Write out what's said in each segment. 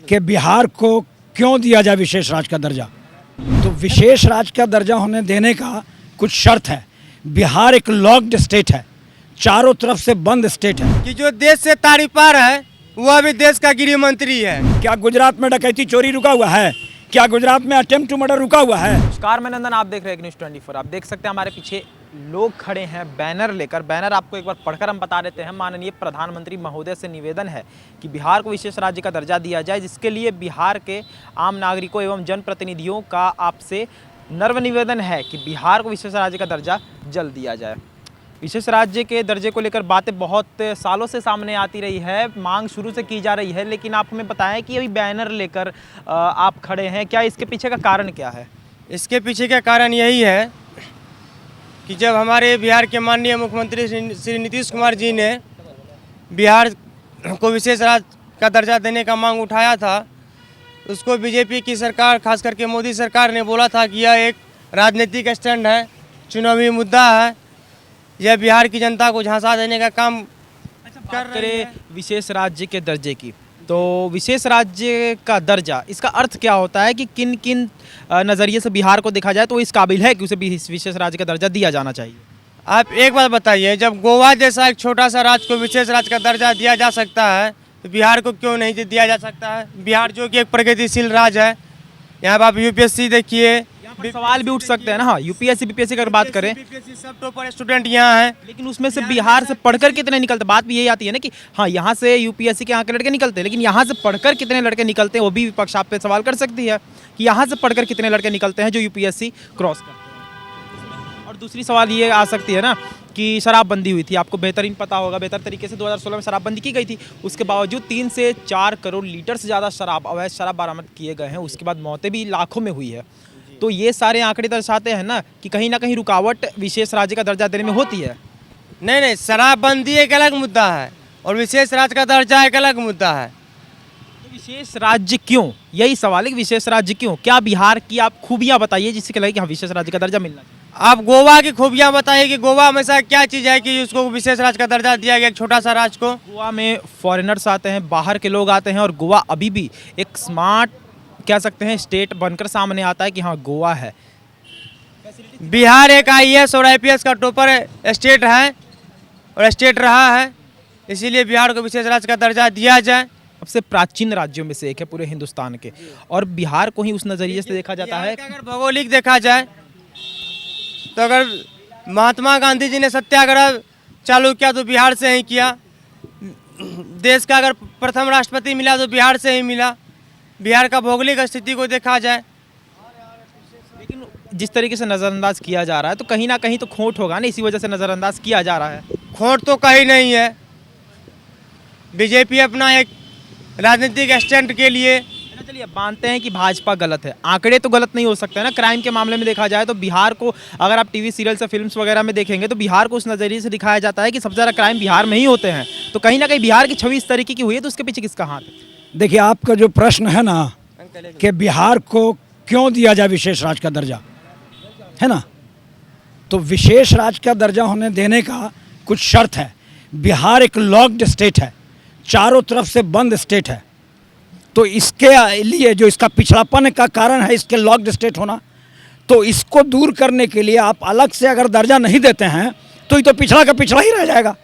कि बिहार को क्यों दिया जाए विशेष राज्य का दर्जा। तो विशेष राज्य का दर्जा होने देने का कुछ शर्त है। बिहार एक लॉक्ड स्टेट है, चारों तरफ से बंद स्टेट है कि जो देश से तारी पार है वह भी देश का गृह मंत्री है। क्या गुजरात में डकैती चोरी रुका हुआ है? क्या गुजरात में अटेम्प्ट टू मर्डर रुका हुआ है? नमस्कार, मैं नंदन, आप देख रहे हैं न्यूज़ 24। आप देख सकते हैं हमारे पीछे लोग खड़े हैं बैनर लेकर। बैनर आपको एक बार पढ़कर हम बता देते हैं। माननीय प्रधानमंत्री महोदय से निवेदन है कि बिहार को विशेष राज्य का दर्जा दिया जाए, जिसके लिए बिहार के आम नागरिकों एवं जनप्रतिनिधियों का आपसे नर्म निवेदन है कि बिहार को विशेष राज्य का दर्जा जल्द दिया जाए। विशेष राज्य के दर्जे को लेकर बातें बहुत सालों से सामने आती रही है, मांग शुरू से की जा रही है, लेकिन आप हमें बताएं कि अभी बैनर लेकर आप खड़े हैं, क्या इसके पीछे का कारण क्या है? इसके पीछे का कारण यही है कि जब हमारे बिहार के माननीय मुख्यमंत्री श्री नीतीश कुमार जी ने बिहार को विशेष राज्य का दर्जा देने का मांग उठाया था, उसको बीजेपी की सरकार, खास करके मोदी सरकार ने बोला था कि यह एक राजनीतिक स्टैंड है, चुनावी मुद्दा है, यह बिहार की जनता को झांसा देने का काम कर रही है। विशेष राज्य के दर्जे की, तो विशेष राज्य का दर्जा, इसका अर्थ क्या होता है कि किन किन नज़रिए से बिहार को देखा जाए तो इस काबिल है कि उसे भी विशेष राज्य का दर्जा दिया जाना चाहिए? आप एक बात बताइए, जब गोवा जैसा एक छोटा सा राज्य को विशेष राज्य का दर्जा दिया जा सकता है तो बिहार को क्यों नहीं दिया जा सकता है? बिहार जो कि एक प्रगतिशील राज्य है, यहाँ पर आप यूपीएससी देखिए, सवाल भी उठ सकते हैं ना। हाँ, यूपीएससी बीपीएससी की अगर बात करें, सब टॉपर स्टूडेंट यहाँ हैं, लेकिन उसमें से बिहार से पढ़कर कितने निकलते? बात भी यही आती है ना कि हाँ, यहाँ से यूपीएससी के यहाँ के लड़के निकलते हैं, लेकिन यहाँ से पढ़कर कितने लड़के निकलते हैं वो भी विपक्ष आप पे सवाल कर सकती है कि यहाँ से पढ़कर कितने लड़के निकलते हैं जो यूपीएससी क्रॉस करते हैं। और दूसरी सवाल ये आ सकती है ना कि शराबबंदी हुई थी, आपको बेहतरीन पता होगा, बेहतर तरीके से 2016 में शराबबंदी की गई थी। उसके बावजूद 3 से 4 करोड़ लीटर से ज़्यादा शराब, अवैध शराब बरामद किए गए हैं। उसके बाद मौतें भी लाखों में हुई है। तो ये सारे आंकड़े दर्शाते हैं ना कि कहीं रुकावट विशेष राज्य का दर्जा देने में होती है। नहीं, शराबबंदी एक अलग मुद्दा है और विशेष राज्य का दर्जा एक अलग मुद्दा है। तो विशेष राज्य क्यों? यही सवाल है कि विशेष राज्य क्यों? क्या बिहार की आप खूबियाँ बताइए जिससे लगे कि हाँ, विशेष राज्य का दर्जा मिलना चाहिए। आप गोवा की खूबियाँ बताइए कि गोवा में ऐसा क्या चीज़ है कि उसको विशेष राज्य का दर्जा दिया गया, एक छोटा सा राज्य को। गोवा में फॉरेनर्स आते हैं, बाहर के लोग आते हैं, और गोवा अभी भी एक स्मार्ट कह सकते हैं स्टेट बनकर सामने आता है कि हाँ, गोवा है। बिहार एक आईएएस और आईपीएस का टॉपर स्टेट है और स्टेट रहा है, इसीलिए बिहार को विशेष राज्य का दर्जा दिया जाए। सबसे प्राचीन राज्यों में से एक है पूरे हिंदुस्तान के, और बिहार को ही उस नज़रिए से देखा जाता है। अगर भौगोलिक देखा जाए तो अगर महात्मा गांधी जी ने सत्याग्रह चालू किया तो बिहार से ही किया। देश का अगर प्रथम राष्ट्रपति मिला तो बिहार से ही मिला। बिहार का भौगोलिक स्थिति को देखा जाए, लेकिन जिस तरीके से नज़रअंदाज किया जा रहा है तो कहीं ना कहीं तो खोट होगा ना, इसी वजह से नज़रअंदाज किया जा रहा है। खोट तो कहीं नहीं है। बीजेपी अपना एक राजनीतिक स्टैंड के लिए, चलिए मानते हैं कि भाजपा गलत है, आंकड़े तो गलत नहीं हो सकते हैं ना। क्राइम के मामले में देखा जाए तो बिहार को, अगर आप टीवी सीरियल से फिल्म्स वगैरह में देखेंगे तो बिहार को उस नज़रिए से दिखाया जाता है कि सबसे ज़्यादा क्राइम बिहार में ही होते हैं। तो कहीं ना कहीं बिहार की छवि इस तरीके की हुई है, तो उसके पीछे किसका हाथ है? देखिए, आपका जो प्रश्न है ना कि बिहार को क्यों दिया जाए विशेष राज्य का दर्जा, है ना, तो विशेष राज्य का दर्जा होने देने का कुछ शर्त है। बिहार एक लॉक्ड स्टेट है, चारों तरफ से बंद स्टेट है। तो इसके लिए जो इसका पिछड़ापन का कारण है, इसके लॉक्ड स्टेट होना, तो इसको दूर करने के लिए आप अलग से अगर दर्जा नहीं देते हैं तो ये तो पिछड़ा का पिछड़ा ही रह जाएगा।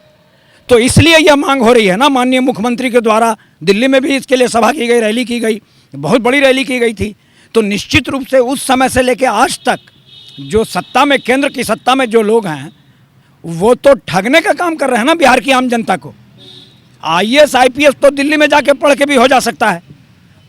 तो इसलिए यह मांग हो रही है ना माननीय मुख्यमंत्री के द्वारा। दिल्ली में भी इसके लिए सभा की गई, रैली की गई, बहुत बड़ी रैली की गई थी। तो निश्चित रूप से उस समय से लेकर आज तक जो सत्ता में, केंद्र की सत्ता में जो लोग हैं वो तो ठगने का काम कर रहे हैं ना बिहार की आम जनता को। आईएएस आईपीएस तो दिल्ली में जाके पढ़ के भी हो जा सकता है,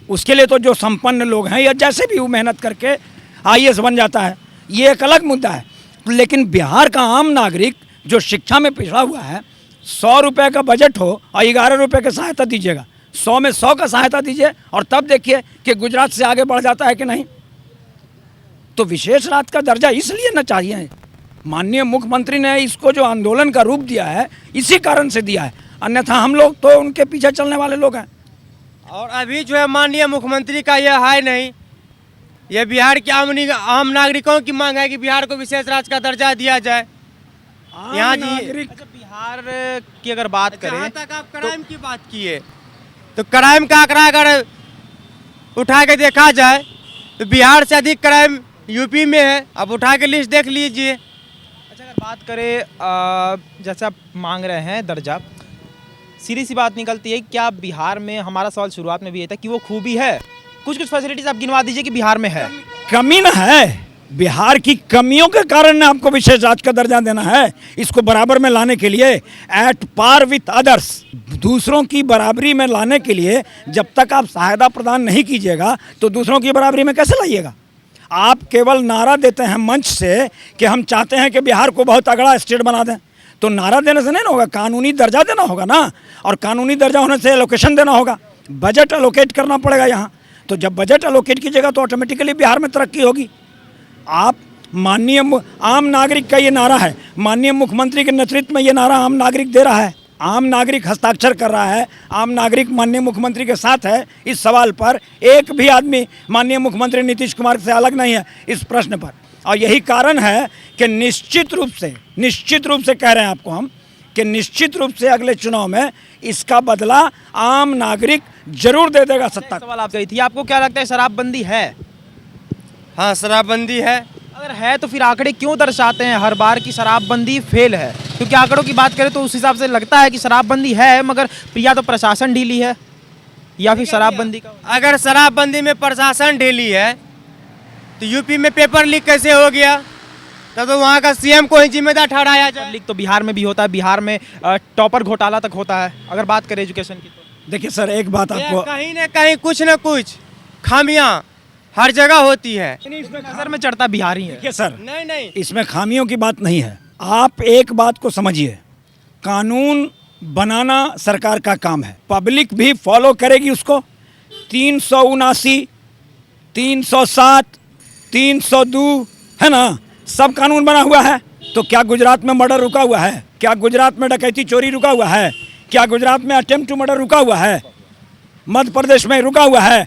उसके लिए तो जो संपन्न लोग हैं या जैसे भी वो मेहनत करके आईएएस बन जाता है, ये एक अलग मुद्दा है। लेकिन बिहार का आम नागरिक जो शिक्षा में पिछड़ा हुआ है, 100 रुपये का बजट हो और 11 रुपये की सहायता दीजिएगा, 100 में 100 का सहायता दीजिए और तब देखिए कि गुजरात से आगे बढ़ जाता है कि नहीं। तो विशेष राज्य का दर्जा इसलिए ना चाहिए, माननीय मुख्यमंत्री ने इसको जो आंदोलन का रूप दिया है इसी कारण से दिया है, अन्यथा हम लोग तो उनके पीछे चलने वाले लोग हैं। और अभी जो है माननीय मुख्यमंत्री का यह है नहीं, यह बिहार के आम नागरिकों की मांग है कि बिहार को विशेष राज्य का दर्जा दिया जाए। यहाँ बिहार की अगर बात करें, जहाँ तक आप क्राइम की बात किए तो क्राइम का आंकड़ा अगर उठा के देखा जाए तो बिहार से अधिक क्राइम यूपी में है। अब उठा के लिस्ट देख लीजिए। अच्छा, अगर बात करें जैसे आप मांग रहे हैं दर्जा, सीधी सी बात निकलती है क्या बिहार में, हमारा सवाल शुरुआत में भी ये था कि वो खूबी है, कुछ फैसिलिटीज आप गिनवा दीजिए कि बिहार में है। कमी ना है, बिहार की कमियों के कारण ने आपको विशेष राज्य का दर्जा देना है। इसको बराबर में लाने के लिए, एट पार विथ अदर्स, दूसरों की बराबरी में लाने के लिए जब तक आप सहायता प्रदान नहीं कीजिएगा तो दूसरों की बराबरी में कैसे लाइएगा। आप केवल नारा देते हैं मंच से कि हम चाहते हैं कि बिहार को बहुत तगड़ा स्टेट बना दें, तो नारा देने से नहीं ना होगा, कानूनी दर्जा देना होगा ना, और कानूनी दर्जा होने से एलोकेशन देना होगा, बजट एलोकेट करना पड़ेगा यहाँ। तो जब बजट एलोकेट कीजिएगा तो ऑटोमेटिकली बिहार में तरक्की होगी। आप माननीय आम नागरिक का ये नारा है, माननीय मुख्यमंत्री के नेतृत्व में ये नारा आम नागरिक दे रहा है, आम नागरिक हस्ताक्षर कर रहा है, आम नागरिक माननीय मुख्यमंत्री के साथ है इस सवाल पर। एक भी आदमी माननीय मुख्यमंत्री नीतीश कुमार से अलग नहीं है इस प्रश्न पर। और यही कारण है कि निश्चित रूप से कह रहे हैं आपको हम कि निश्चित रूप से अगले चुनाव में इसका बदला आम नागरिक जरूर दे देगा सत्ता। सवाल आपसे थी, आपको क्या लगता है शराबबंदी है? हाँ, शराबबंदी है। अगर है तो फिर आंकड़े क्यों दर्शाते हैं हर बार की शराबबंदी फेल है? क्योंकि आंकड़ों की बात करें तो उस हिसाब से लगता है कि शराबबंदी है, मगर या तो प्रशासन ढीली है या फिर शराबबंदी का। अगर शराबबंदी में प्रशासन ढीली है तो यूपी में पेपर लीक कैसे हो गया? तब तो वहाँ का सीएम को ही जिम्मेदार ठहराया जाए। लीक तो बिहार में भी होता है, बिहार में टॉपर घोटाला तक होता है। अगर बात करें एजुकेशन की तो देखिए सर, एक बात आपको, कहीं न कहीं कुछ न कुछ खामियां हर जगह होती है। नजर में चढ़ता बिहार ही है। देखिए सर, नहीं, इसमें खामियों की बात नहीं है। आप एक बात को समझिए, कानून बनाना सरकार का काम है, पब्लिक भी फॉलो करेगी उसको। 379, 307, 302 है ना, सब कानून बना हुआ है। तो क्या गुजरात में मर्डर रुका हुआ है? क्या गुजरात में डकैती चोरी रुका हुआ है? क्या गुजरात में अटेम्प्ट टू मर्डर रुका हुआ है? मध्य प्रदेश में रुका हुआ है?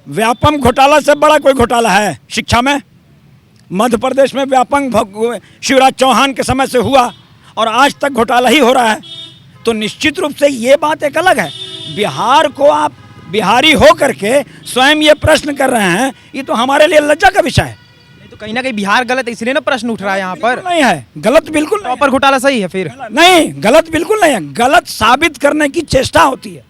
व्यापम घोटाला से बड़ा कोई घोटाला है शिक्षा में? मध्य प्रदेश में व्यापम शिवराज चौहान के समय से हुआ और आज तक घोटाला ही हो रहा है। तो निश्चित रूप से ये बात एक अलग है। बिहार को आप बिहारी हो करके स्वयं ये प्रश्न कर रहे हैं, ये तो हमारे लिए लज्जा का विषय है। तो कहीं ना कहीं बिहार गलत है, इसलिए ना प्रश्न उठ रहा है यहाँ पर। नहीं है, गलत बिल्कुल नहीं है। टॉपर घोटाला सही है फिर? नहीं, गलत बिल्कुल नहीं है, गलत साबित करने की चेष्टा होती है।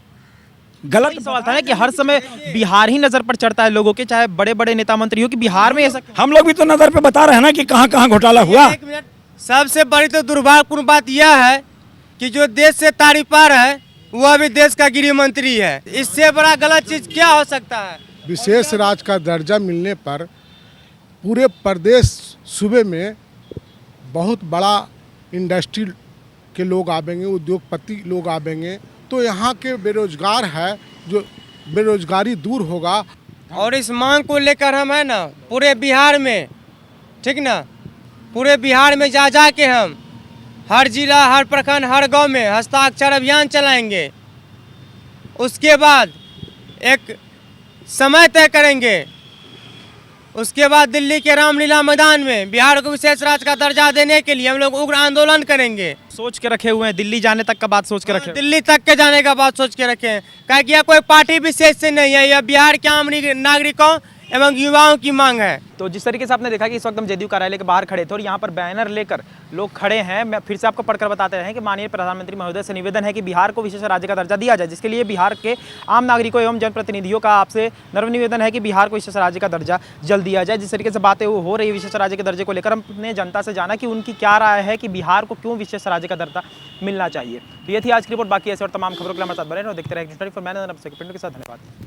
गलत सवाल था ना कि हर समय बिहार ही नजर पर चढ़ता है लोगों के, चाहे बड़े बड़े नेता मंत्री हो, कि बिहार में ऐसा। हम लोग भी तो नजर पे बता रहे हैं ना कि कहाँ कहाँ घोटाला हुआ। एक मिनट, सबसे बड़ी तो दुर्भाग्यपूर्ण बात यह है कि जो देश से तारी पार है वो अभी देश का गृह मंत्री है। इससे बड़ा गलत चीज क्या हो सकता है? विशेष राज्य का दर्जा मिलने पर पूरे प्रदेश सूबे में बहुत बड़ा इंडस्ट्री के लोग आवेंगे, उद्योगपति लोग आवेंगे, तो यहाँ के बेरोजगार है जो बेरोजगारी दूर होगा। और इस मांग को लेकर हम है ना पूरे बिहार में, ठीक ना, पूरे बिहार में जा जा के हम हर जिला, हर प्रखंड, हर गांव में हस्ताक्षर अभियान चलाएंगे। उसके बाद एक समय तय करेंगे, उसके बाद दिल्ली के रामलीला मैदान में बिहार को विशेष राज्य का दर्जा देने के लिए हम लोग उग्र आंदोलन करेंगे। सोच के रखे हुए हैं, दिल्ली जाने तक का बात सोच के रखे हुए हैं। दिल्ली तक के जाने का बात सोच के रखे हैं, क्या कि यह कोई पार्टी विशेष से नहीं है, यह बिहार के आम नागरिकों एवं युवाओं की मांग है। तो जिस तरीके से आपने देखा कि इस वक्त हम जदयू कार्यालय के बाहर खड़े थे और यहाँ पर बैनर लेकर लोग खड़े हैं, मैं फिर से आपको पढ़कर बताते हैं कि माननीय प्रधानमंत्री महोदय से निवेदन है कि बिहार को विशेष राज्य का दर्जा दिया जाए, जिसके लिए बिहार के आम नागरिकों एवं जनप्रतिनिधियों का आपसे नर्म निवेदन है कि बिहार को विशेष राज्य का दर्जा जल्द दिया जाए। जिस तरीके से बातें हो रही है विशेष राज्य के दर्जे को लेकर, हमने जनता से जाना कि उनकी क्या राय है कि बिहार को क्यों विशेष राज्य का दर्जा मिलना चाहिए। तो ये थी आज की रिपोर्ट। बाकी ऐसे और तमाम खबरों के लिए हमारे साथ बने रहो, देखते रहे। के साथ धन्यवाद।